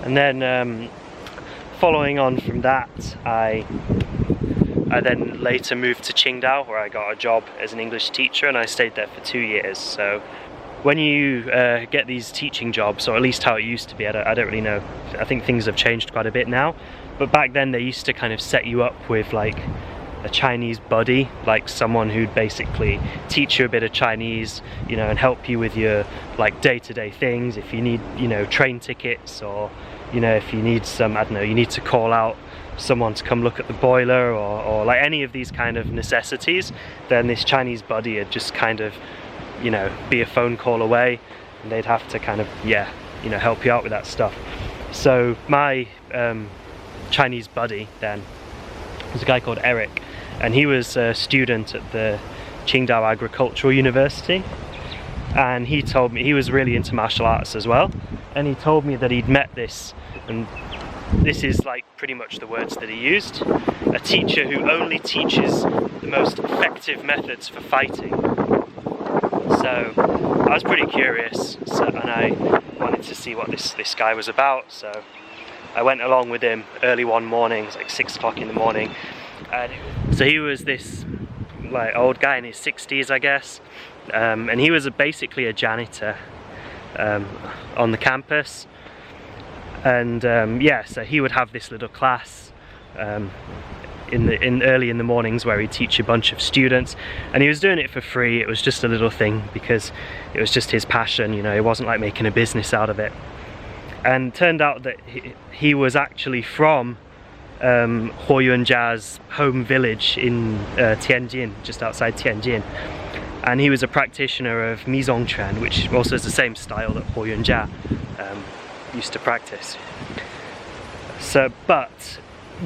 And then following on from that, I then later moved to Qingdao, where I got a job as an English teacher, and I stayed there for 2 years. So when you get these teaching jobs, or at least how it used to be, I don't really know, I think things have changed quite a bit now, but back then they used to kind of set you up with like a Chinese buddy, like someone who'd basically teach you a bit of Chinese, you know, and help you with your like day-to-day things. If you need, you know, train tickets, or, you know, if you need some, I don't know, you need to call out someone to come look at the boiler, or like any of these kind of necessities, then this Chinese buddy would just kind of, you know, be a phone call away, and they'd have to kind of, yeah, you know, help you out with that stuff. So my Chinese buddy then was a guy called Eric, and he was a student at the Qingdao Agricultural University, and he told me he was really into martial arts as well, and he told me that he'd met this, and this is like pretty much the words that he used, a teacher who only teaches the most effective methods for fighting. So I was pretty curious, and I wanted to see what this guy was about, so I went along with him early one morning. It was like 6 o'clock in the morning, and so he was this like old guy in his 60s, I guess, and he was basically a janitor on the campus. And yeah, so he would have this little class early in the mornings where he'd teach a bunch of students, and he was doing it for free. It was just a little thing because it was just his passion, you know. It wasn't like making a business out of it. And turned out that he was actually from Huoyuanjia's home village in Tianjin, just outside Tianjin, and he was a practitioner of Mizongquan, which also is the same style that Huoyuanjia used to practice. So, but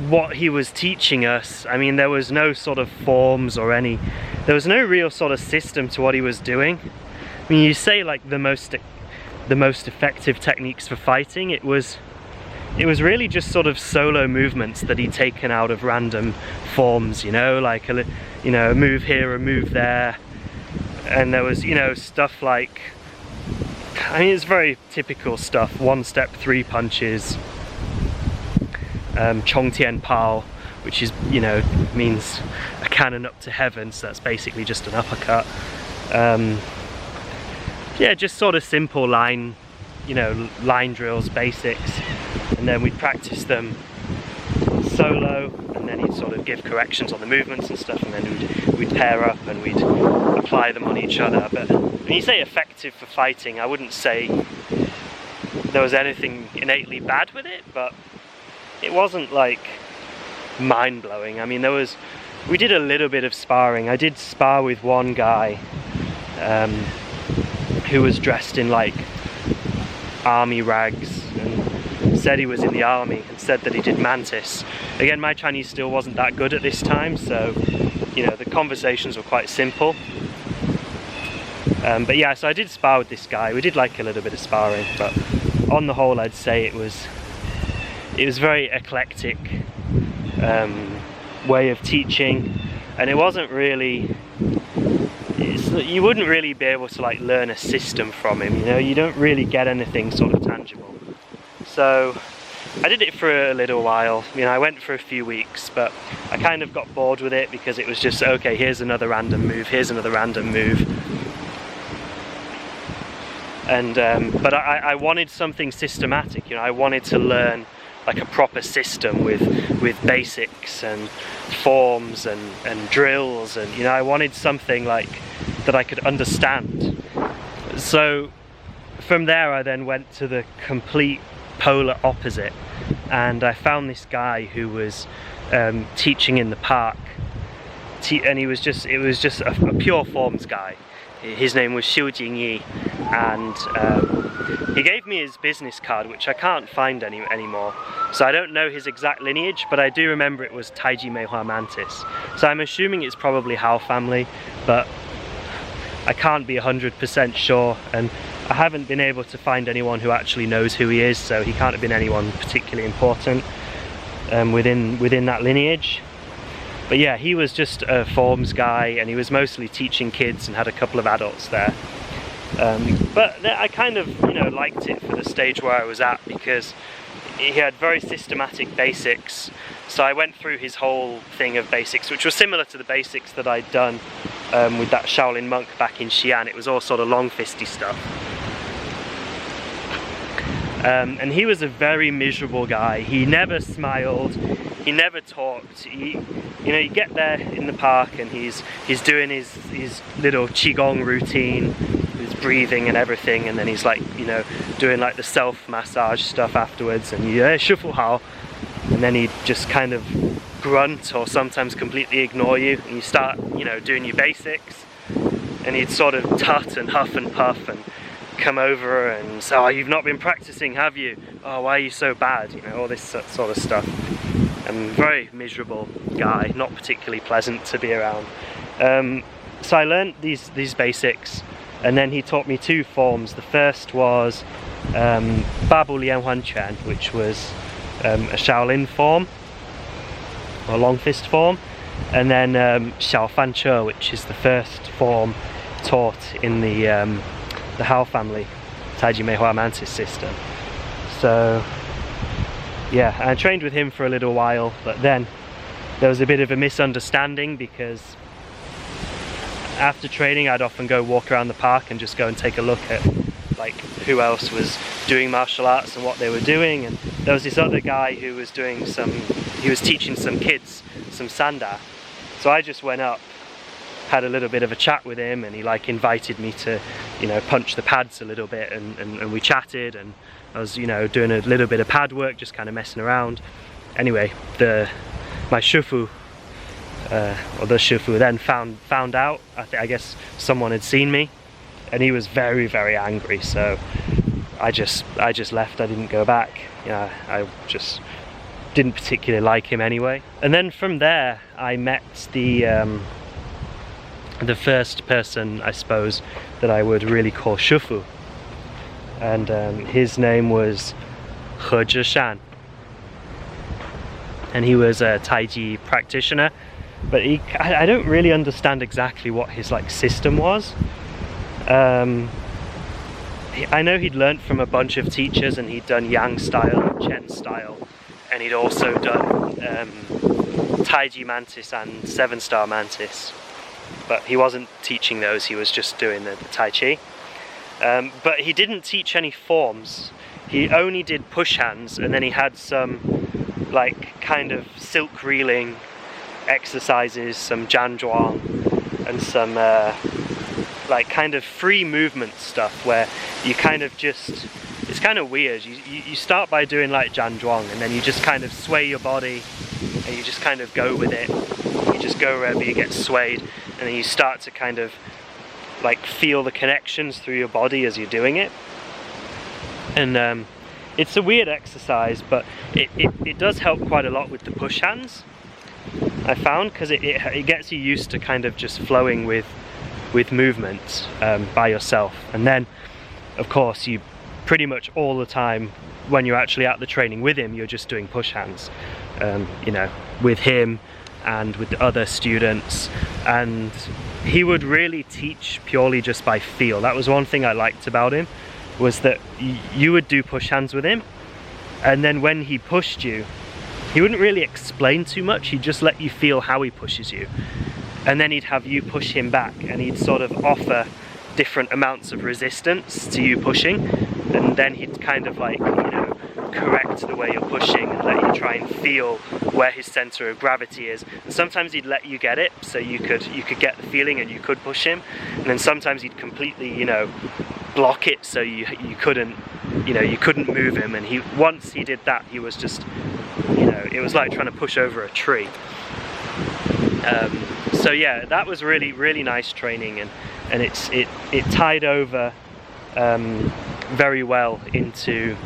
what he was teaching us, I mean, there was no sort of forms or there was no real sort of system to what he was doing. I mean, you say like the most effective techniques for fighting, it was really just sort of solo movements that he'd taken out of random forms, you know, like a move here, a move there, and there was, you know, stuff like, I mean, it's very typical stuff: 1 step, 3 punches, Chong Tian Pao, which is, you know, means a cannon up to heaven, so that's basically just an uppercut. Yeah, just sort of simple line drills, basics, and then we'd practice them solo, and then he'd sort of give corrections on the movements and stuff, and then we'd pair up and we'd apply them on each other. But when you say effective for fighting, I wouldn't say there was anything innately bad with it, but it wasn't like mind-blowing. I mean, we did a little bit of sparring. I did spar with one guy who was dressed in like army rags and said he was in the army, and said that he did mantis. Again, my Chinese still wasn't that good at this time, so, you know, the conversations were quite simple. But yeah, so I did spar with this guy. We did like a little bit of sparring, but on the whole I'd say it was very eclectic way of teaching, and it wasn't really, you wouldn't really be able to like learn a system from him, you know. You don't really get anything sort of tangible. So I did it for a little while. You know, I went for a few weeks, but I kind of got bored with it because it was just, okay, here's another random move, here's another random move. And but I wanted something systematic, you know. I wanted to learn like a proper system with basics and forms and drills, and, you know, I wanted something like that I could understand. So from there I then went to the complete polar opposite, and I found this guy who was teaching in the park, and it was just a pure forms guy. His name was Xiu Jingyi, and he gave me his business card, which I can't find anymore, so I don't know his exact lineage, but I do remember it was Taiji Meihua Mantis, so I'm assuming it's probably Hao family, but I can't be 100% sure, and I haven't been able to find anyone who actually knows who he is, so he can't have been anyone particularly important within that lineage. But yeah, he was just a forms guy, and he was mostly teaching kids and had a couple of adults there. But I kind of, you know, liked it for the stage where I was at, because he had very systematic basics. So I went through his whole thing of basics, which was similar to the basics that I'd done with that Shaolin monk back in Xi'an. It was all sort of long fisty stuff. And he was a very miserable guy. He never smiled, he never talked. You know, you get there in the park and he's doing his little qigong routine, his breathing and everything, and then he's like, you know, doing like the self-massage stuff afterwards, and you shufu hao, and then he'd just kind of grunt or sometimes completely ignore you, and you start, you know, doing your basics, and he'd sort of tut and huff and puff and come over and say, oh, you've not been practicing, have you? Oh, why are you so bad? You know, all this sort of stuff. Very miserable guy, not particularly pleasant to be around. So I learned these basics, and then he taught me two forms. The first was Babu Lian Huan Quan, which was a Shaolin form, or long fist form, and then Xiao Fan Che, which is the first form taught in the Hao family, Taiji Meihua Mantis system. So yeah, I trained with him for a little while, but then there was a bit of a misunderstanding, because after training I'd often go walk around the park and just go and take a look at like who else was doing martial arts and what they were doing, and there was this other guy who was doing he was teaching some kids some sanda. So I just went up, had a little bit of a chat with him, and he like invited me to, you know, punch the pads a little bit, and we chatted, and I was, you know, doing a little bit of pad work, just kind of messing around. Anyway, my shufu, or the shufu then found out. I guess someone had seen me, and he was very, very angry. So I just left. I didn't go back. You know, I just didn't particularly like him anyway. And then from there, I met the first person, I suppose, that I would really call shufu, and his name was He Zhishan, and he was a Taiji practitioner, but I don't really understand exactly what his like system was. I know he'd learnt from a bunch of teachers, and he'd done Yang style and Chen style, and he'd also done Taiji Mantis and 7-star Mantis. But he wasn't teaching those, he was just doing the Tai Chi. But he didn't teach any forms. He only did push hands, and then he had some like kind of silk reeling exercises, some Jan Zhuang, and some like kind of free movement stuff where you kind of just, it's kind of weird. You start by doing like Jan Zhuang, and then you just kind of sway your body, and you just kind of go with it. You just go wherever you get swayed, and then you start to kind of like feel the connections through your body as you're doing it. And it's a weird exercise, but it does help quite a lot with the push hands, I found, because it gets you used to kind of just flowing with movement by yourself. And then of course you pretty much all the time when you're actually at the training with him, you're just doing push hands, you know, with him and with the other students. And he would really teach purely just by feel. That was one thing I liked about him, was that you would do push hands with him, and then when he pushed you, he wouldn't really explain too much, he'd just let you feel how he pushes you, and then he'd have you push him back, and he'd sort of offer different amounts of resistance to you pushing, and then he'd kind of like, you know, correct the way you're pushing and let you try and feel where his center of gravity is. And sometimes he'd let you get it, so you could get the feeling and you could push him, and then sometimes he'd completely, you know, block it so you couldn't, you know, you couldn't move him. And once he did that, he was just, you know, it was like trying to push over a tree. So yeah, that was really, really nice training, and it tied over very well into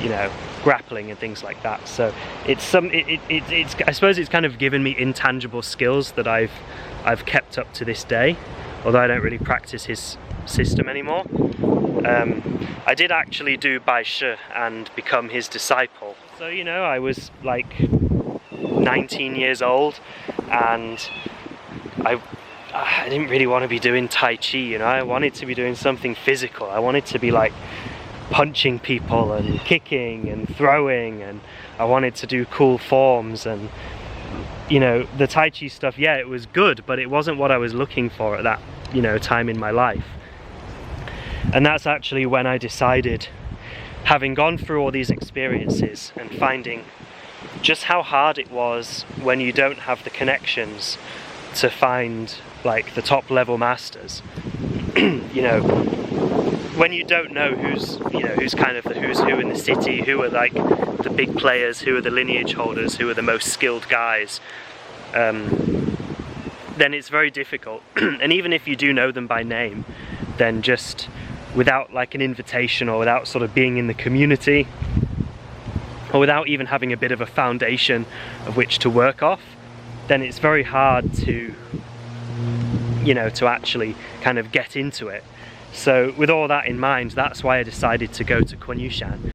you know, grappling and things like that. So it's I suppose it's kind of given me intangible skills that I've kept up to this day, although I don't really practice his system anymore. I did actually do Bai Shi and become his disciple. So, you know, I was like 19 years old, and I didn't really want to be doing Tai Chi, you know. I wanted to be doing something physical. I wanted to be like punching people and kicking and throwing, and I wanted to do cool forms. And you know, the Tai Chi stuff, yeah, it was good, but it wasn't what I was looking for at that, you know, time in my life. And that's actually when I decided, having gone through all these experiences and finding just how hard it was when you don't have the connections to find like the top level masters, you know, when you don't know who's kind of the who's who in the city, who are like the big players, who are the lineage holders, who are the most skilled guys, then it's very difficult. And even if you do know them by name, then just without like an invitation, or without sort of being in the community, or without even having a bit of a foundation of which to work off, then it's very hard to, you know, to actually kind of get into it. So with all that in mind, that's why I decided to go to Qingdao.